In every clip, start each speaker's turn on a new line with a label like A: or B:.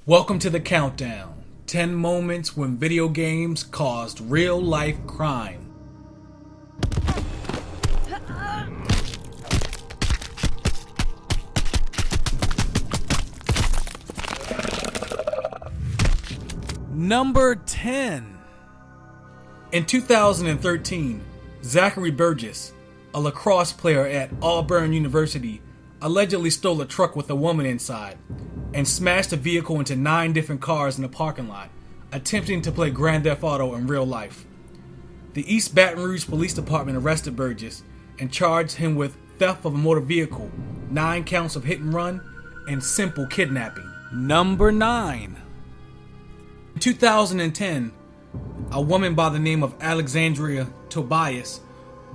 A: Welcome to the countdown. 10 moments when video games caused real life crime. Number 10. In 2013, Zachary Burgess, a lacrosse player at Auburn University, allegedly stole a truck with a woman inside and smashed the vehicle into 9 different cars in the parking lot, attempting to play Grand Theft Auto in real life. The East Baton Rouge Police Department arrested Burgess and charged him with theft of a motor vehicle, 9 counts of hit and run, and simple kidnapping. Number 9. In 2010, a woman by the name of Alexandria Tobias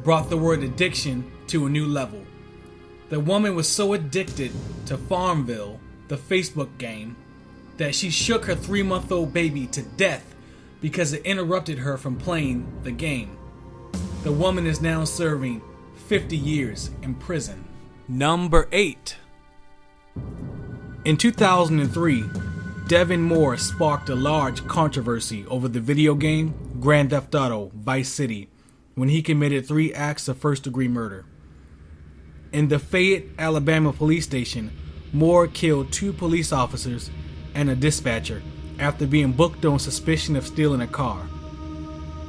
A: brought the word addiction to a new level. The woman was so addicted to Farmville, the Facebook game, that she shook her 3-month-old baby to death because it interrupted her from playing the game. The woman is now serving 50 years in prison. Number 8. In 2003, Devin Moore sparked a large controversy over the video game Grand Theft Auto Vice City when he committed 3 acts of first-degree murder. In the Fayette, Alabama police station, Moore killed 2 police officers and a dispatcher after being booked on suspicion of stealing a car.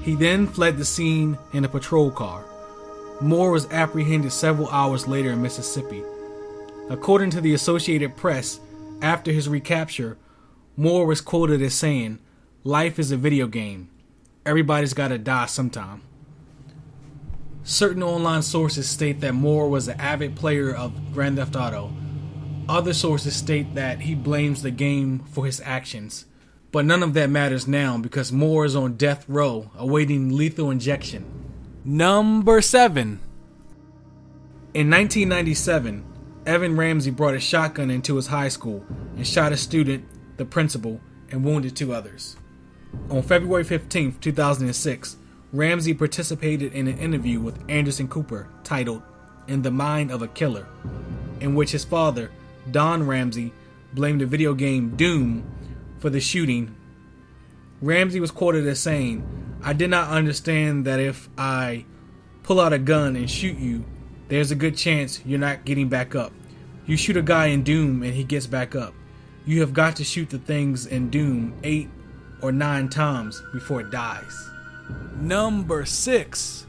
A: He then fled the scene in a patrol car. Moore was apprehended several hours later in Mississippi. According to the Associated Press, after his recapture, Moore was quoted as saying, "Life is a video game. Everybody's gotta die sometime." Certain online sources state that Moore was an avid player of Grand Theft Auto. Other sources state that he blames the game for his actions. But none of that matters now because Moore is on death row awaiting lethal injection. Number 7. In 1997, Evan Ramsey brought a shotgun into his high school and shot a student, the principal, and wounded 2 others. On February 15, 2006, Ramsey participated in an interview with Anderson Cooper titled "In the Mind of a Killer," in which his father, Don Ramsey, blamed the video game Doom for the shooting. Ramsey was quoted as saying, "I did not understand that if I pull out a gun and shoot you, there's a good chance you're not getting back up. You shoot a guy in Doom and he gets back up. You have got to shoot the things in Doom 8 or 9 times before it dies." Number 6.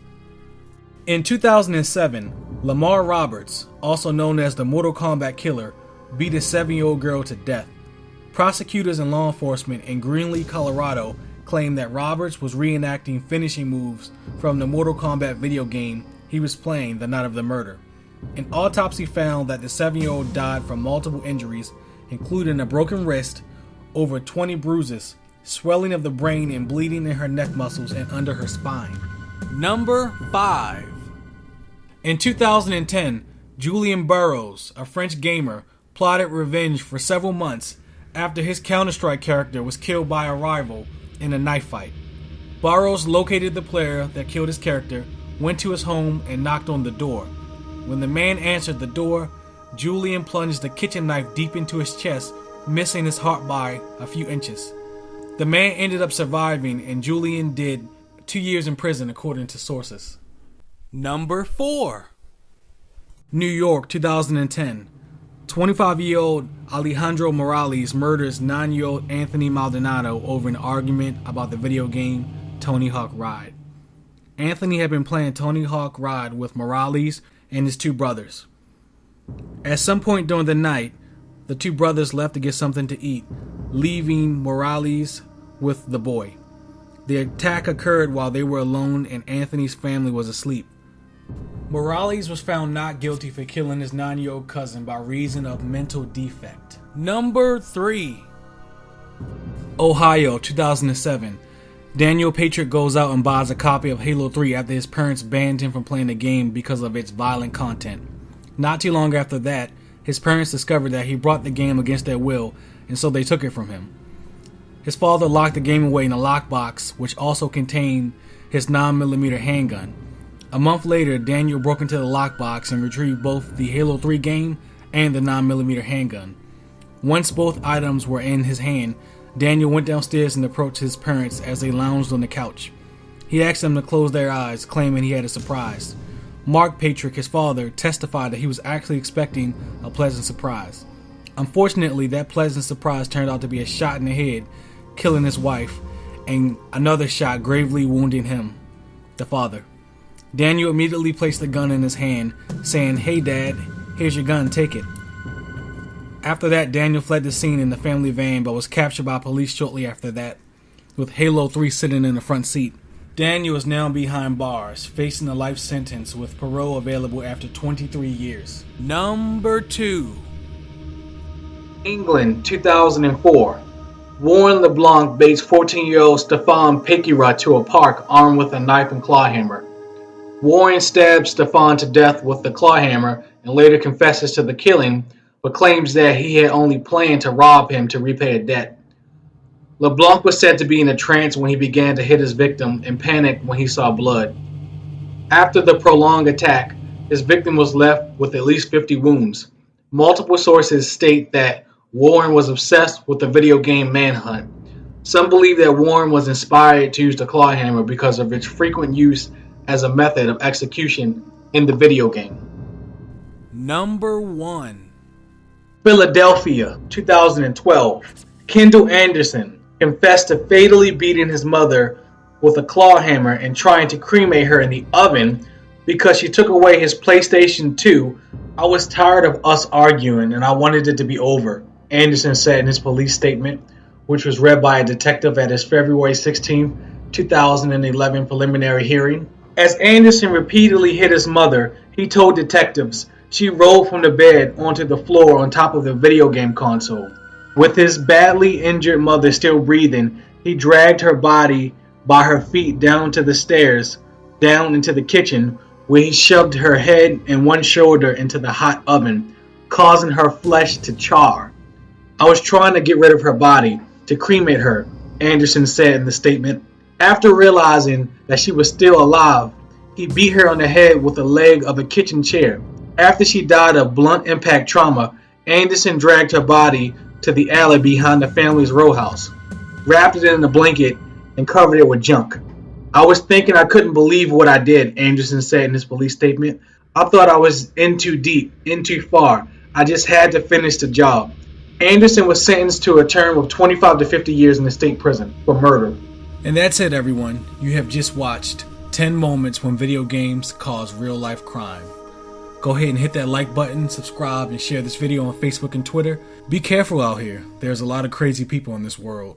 A: In 2007, Lamar Roberts, also known as the Mortal Kombat Killer, beat a 7-year-old girl to death. Prosecutors and law enforcement in Greenlee, Colorado, claimed that Roberts was reenacting finishing moves from the Mortal Kombat video game he was playing the night of the murder. An autopsy found that the 7-year-old died from multiple injuries, including a broken wrist, over 20 bruises, swelling of the brain, and bleeding in her neck muscles and under her spine. Number 5. In 2010, Julian Burroughs, a French gamer, plotted revenge for several months after his Counter-Strike character was killed by a rival in a knife fight. Burroughs located the player that killed his character, went to his home, and knocked on the door. When the man answered the door, Julian plunged the kitchen knife deep into his chest, missing his heart by a few inches. The man ended up surviving, and Julian did 2 years in prison according to sources. Number 4. New York, 2010. 25-year-old Alejandro Morales murders 9-year-old Anthony Maldonado over an argument about the video game Tony Hawk Ride. Anthony had been playing Tony Hawk Ride with Morales and his 2 brothers. At some point during the night, the 2 brothers left to get something to eat, leaving Morales with the boy. The attack occurred while they were alone and Anthony's family was asleep. Morales was found not guilty for killing his 9-year-old cousin by reason of mental defect. Number 3. Ohio, 2007. Daniel Patrick goes out and buys a copy of Halo 3 after his parents banned him from playing the game because of its violent content. Not too long after that, his parents discovered that he brought the game against their will, and so they took it from him. His father locked the game away in a lockbox, which also contained his 9mm handgun. A month later, Daniel broke into the lockbox and retrieved both the Halo 3 game and the 9mm handgun. Once both items were in his hand, Daniel went downstairs and approached his parents as they lounged on the couch. He asked them to close their eyes, claiming he had a surprise. Mark Patrick, his father, testified that he was actually expecting a pleasant surprise. Unfortunately, that pleasant surprise turned out to be a shot in the head, killing his wife, and another shot gravely wounding him, the father. Daniel immediately placed the gun in his hand, saying, "Hey Dad, here's your gun, take it." After that, Daniel fled the scene in the family van but was captured by police shortly after that, with Halo 3 sitting in the front seat. Daniel is now behind bars, facing a life sentence with parole available after 23 years. Number 2.
B: England, 2004. Warren LeBlanc baits 14-year-old Stefan Pekira to a park armed with a knife and claw hammer. Warren stabs Stefan to death with the claw hammer and later confesses to the killing, but claims that he had only planned to rob him to repay a debt. LeBlanc was said to be in a trance when he began to hit his victim and panicked when he saw blood. After the prolonged attack, his victim was left with at least 50 wounds. Multiple sources state that Warren was obsessed with the video game Manhunt. Some believe that Warren was inspired to use the claw hammer because of its frequent use as a method of execution in the video game.
A: Number 1.
B: Philadelphia, 2012. Kendall Anderson confessed to fatally beating his mother with a claw hammer and trying to cremate her in the oven because she took away his PlayStation 2. "I was tired of us arguing and I wanted it to be over," Anderson said in his police statement, which was read by a detective at his February 16, 2011 preliminary hearing. As Anderson repeatedly hit his mother, he told detectives she rolled from the bed onto the floor on top of the video game console. With his badly injured mother still breathing, he dragged her body by her feet down to the stairs, down into the kitchen, where he shoved her head and one shoulder into the hot oven, causing her flesh to char. "I was trying to get rid of her body, to cremate her," Anderson said in the statement. After realizing that she was still alive, he beat her on the head with the leg of a kitchen chair. After she died of blunt impact trauma, Anderson dragged her body to the alley behind the family's row house, wrapped it in a blanket, and covered it with junk. "I was thinking I couldn't believe what I did," Anderson said in his police statement. "I thought I was in too deep, in too far. I just had to finish the job." Anderson was sentenced to a term of 25 to 50 years in the state prison for murder.
A: And that's it, everyone. You have just watched 10 moments when video games cause real-life crime. Go ahead and hit that like button, subscribe, and share this video on Facebook and Twitter. Be careful out here. There's a lot of crazy people in this world.